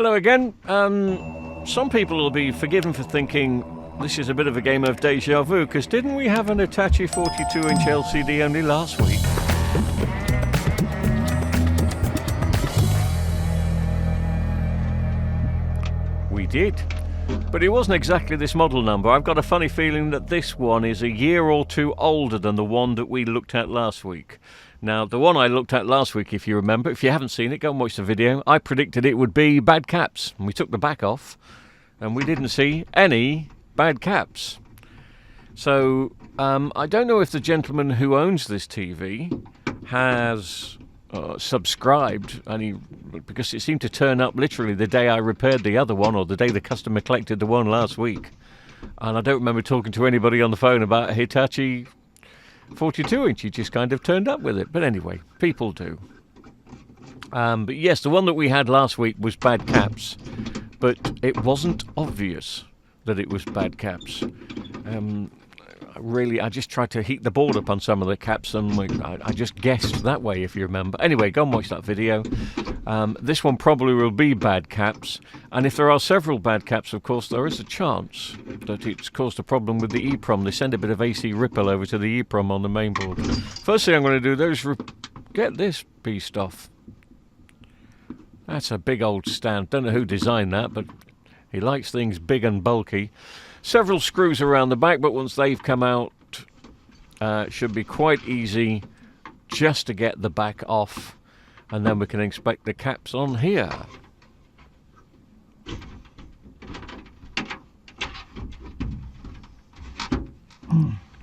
Hello again. Some people will be forgiven for thinking this is a bit of a game of deja vu, because didn't we have an Hitachi 42-inch LCD only last week? We did. But it wasn't exactly this model number. I've got a funny feeling that this one is a year or two older than the one that we looked at last week. Now, the one I looked at last week, if you remember, if you haven't seen it, go and watch the video. I predicted it would be bad caps. And we took the back off, and we didn't see any bad caps. So, I don't know if the gentleman who owns this TV has subscribed, because it seemed to turn up literally the day I repaired the other one, or the day the customer collected the one last week. And I don't remember talking to anybody on the phone about Hitachi 42-inch. He just kind of turned up with it. But anyway, people do. But yes, the one that we had last week was bad caps, but it wasn't obvious that it was bad caps. I just tried to heat the board up on some of the caps, and I just guessed that way, if you remember. Anyway, go and watch that video. This one probably will be bad caps, and if there are several bad caps, of course, there is a chance that it's caused a problem with the EEPROM. They send a bit of AC ripple over to the EEPROM on the main board. First thing I'm going to do, though, is get this beast off. That's a big old stand. Don't know who designed that, but he likes things big and bulky. Several screws around the back, but once they've come out, should be quite easy just to get the back off, and then we can inspect the caps on here.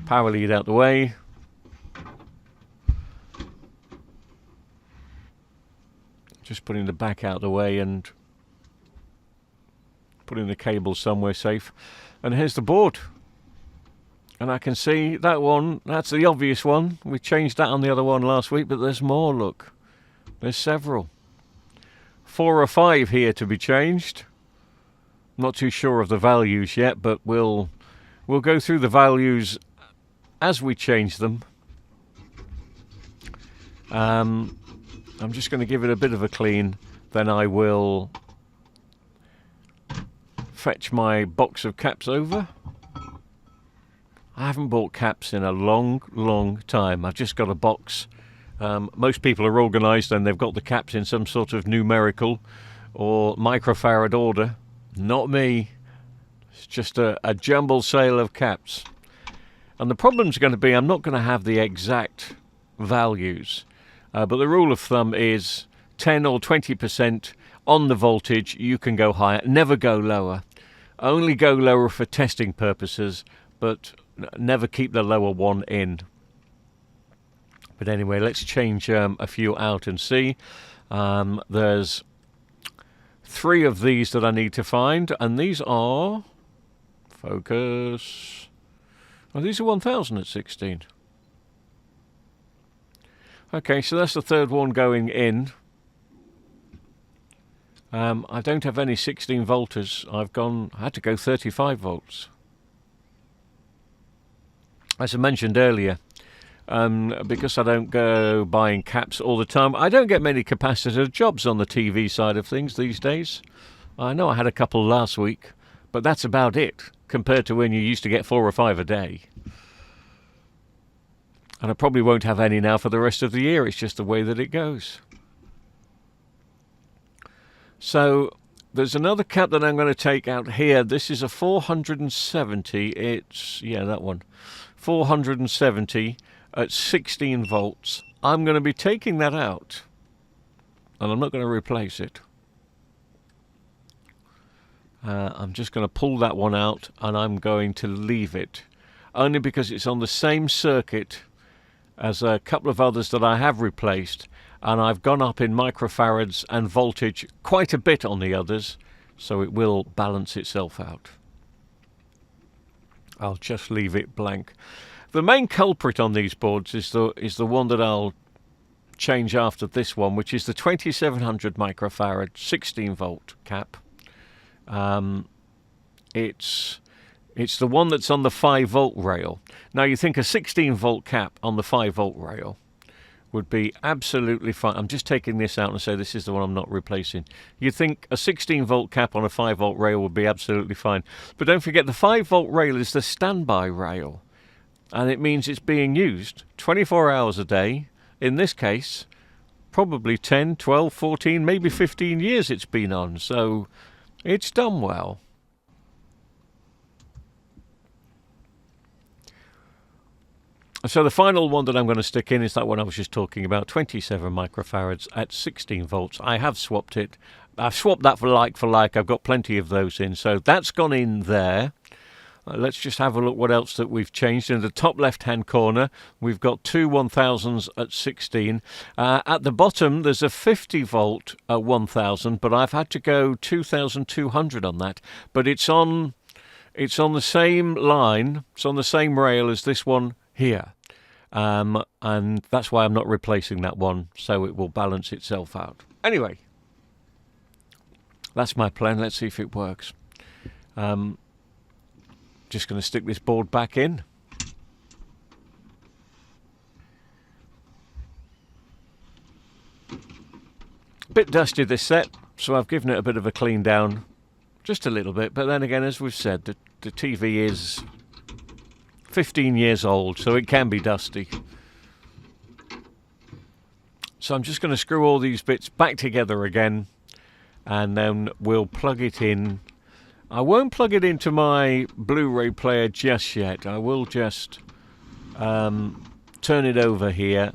Power lead out the way. Just putting the back out the way and putting the cable somewhere safe. And here's the board. And I can see that one, that's the obvious one. We changed that on the other one last week, but there's more, look. There's several. 4 or 5 here to be changed. Not too sure of the values yet, but we'll go through the values as we change them. I'm just going to give it a bit of a clean, then I will fetch my box of caps over. I haven't bought caps in a long time. I've just got a box. Most people are organised and they've got the caps in some sort of numerical or microfarad order. Not me. It's just a jumble sale of caps. And the problem's going to be I'm not going to have the exact values. But the rule of thumb is 10 or 20% on the voltage. You can go higher. Never go lower. Only go lower for testing purposes, but never keep the lower one in. But anyway, let's change a few out and see. There's 3 of these that I need to find, and these are... Focus... Oh, these are 1000 at 16. Okay, so that's the 3rd one going in. I don't have any 16 volters. I had to go 35 volts. As I mentioned earlier, because I don't go buying caps all the time, I don't get many capacitor jobs on the TV side of things these days. I know I had a couple last week, but that's about it compared to when you used to get 4 or 5 a day. And I probably won't have any now for the rest of the year. It's just the way that it goes. So there's another cap that I'm going to take out here. This is a 470. It's, yeah, that one. 470 at 16 volts. I'm going to be taking that out, and I'm not going to replace it. I'm just going to pull that one out, and I'm going to leave it, only because it's on the same circuit as a couple of others that I have replaced, and I've gone up in microfarads and voltage quite a bit on the others, so it will balance itself out. I'll just leave it blank. The main culprit on these boards is the one that I'll change after this one, which is the 2700 microfarad 16 volt cap. It's the one that's on the 5 volt rail. Now you think a 16 volt cap on the 5 volt rail would be absolutely fine. I'm just taking this out and say this is the one I'm not replacing. You'd think a 16 volt cap on a 5 volt rail would be absolutely fine. But don't forget, the 5 volt rail is the standby rail. And it means it's being used 24 hours a day. In this case, probably 10, 12, 14, maybe 15 years it's been on. So it's done well. So the final one that I'm going to stick in is that one I was just talking about, 27 microfarads at 16 volts. I have swapped it. I've swapped that for like. I've got plenty of those in. So that's gone in there. Let's just have a look what else that we've changed. In the top left-hand corner, we've got two 1000s at 16. At the bottom, there's a 50 volt 1000, but I've had to go 2200 on that. But it's on the same line. It's on the same rail as this one here, and that's why I'm not replacing that one, so it will balance itself out. Anyway, that's my plan. Let's see if it works. Just going to stick this board back in. Bit dusty this set, so I've given it a bit of a clean down, just a little bit, but then again, as we've said, the TV is 15 years old, so it can be dusty. So I'm just going to screw all these bits back together again, and then we'll plug it in. I won't plug it into my Blu-ray player just yet. I will just turn it over here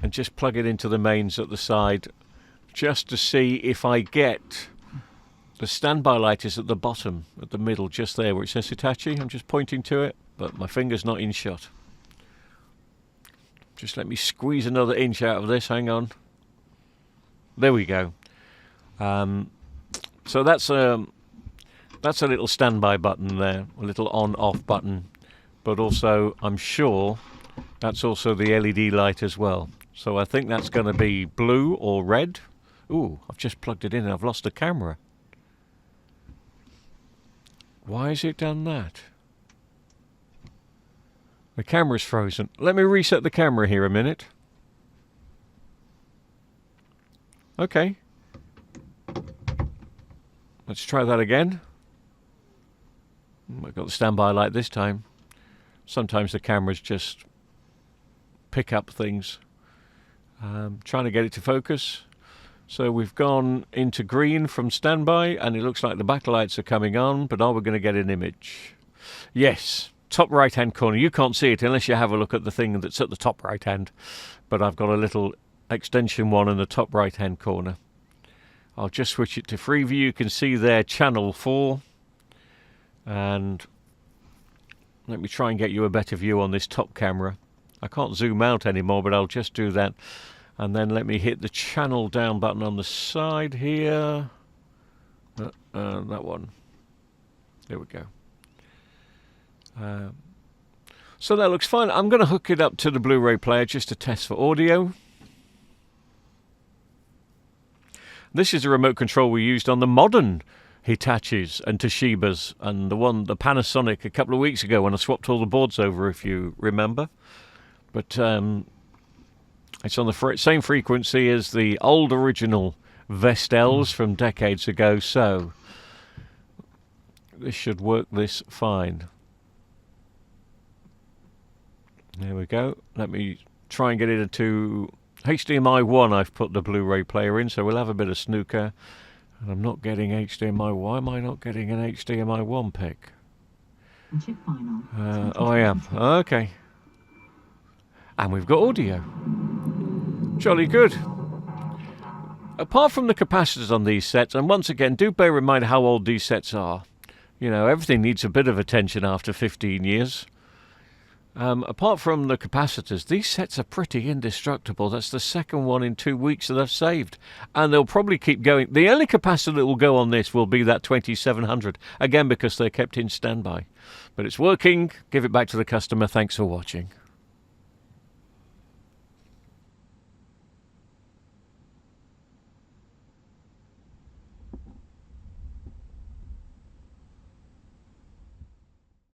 and just plug it into the mains at the side, just to see if I get the standby light is at the bottom, at the middle, just there where it says Hitachi. I'm just pointing to it, but my finger's not in shot. Just let me squeeze another inch out of this. Hang on. There we go. So that's a little standby button there, a little on-off button. But also, I'm sure that's also the LED light as well. So I think that's going to be blue or red. Ooh, I've just plugged it in and I've lost the camera. Why has it done that? The camera's frozen. Let me reset the camera here a minute. Okay. Let's try that again. I've got the standby light this time. Sometimes the cameras just pick up things. Trying to get it to focus. So we've gone into green from standby, and it looks like the backlights are coming on, but are we going to get an image? Yes, top right-hand corner. You can't see it unless you have a look at the thing that's at the top right-hand, but I've got a little extension one in the top right-hand corner. I'll just switch it to Freeview. You can see there channel 4, and let me try and get you a better view on this top camera. I can't zoom out anymore, but I'll just do that. And then let me hit the channel down button on the side here. That one. There we go. So that looks fine. I'm going to hook it up to the Blu-ray player just to test for audio. This is a remote control we used on the modern Hitachis and Toshibas, and the Panasonic a couple of weeks ago when I swapped all the boards over, if you remember. But it's on the same frequency as the old original Vestels from decades ago, so this should work this fine. There we go. Let me try and get it into HDMI 1. I've put the Blu-ray player in, so we'll have a bit of snooker. And I'm not getting HDMI. Why am I not getting an HDMI 1 pic? Oh, I am. Okay. And we've got audio. Jolly good. Apart from the capacitors on these sets, and once again, do bear in mind how old these sets are. You know, everything needs a bit of attention after 15 years. Apart from the capacitors, these sets are pretty indestructible. That's the second one in 2 weeks that I've saved. And they'll probably keep going. The only capacitor that will go on this will be that 2700. Again, because they're kept in standby. But it's working. Give it back to the customer. Thanks for watching.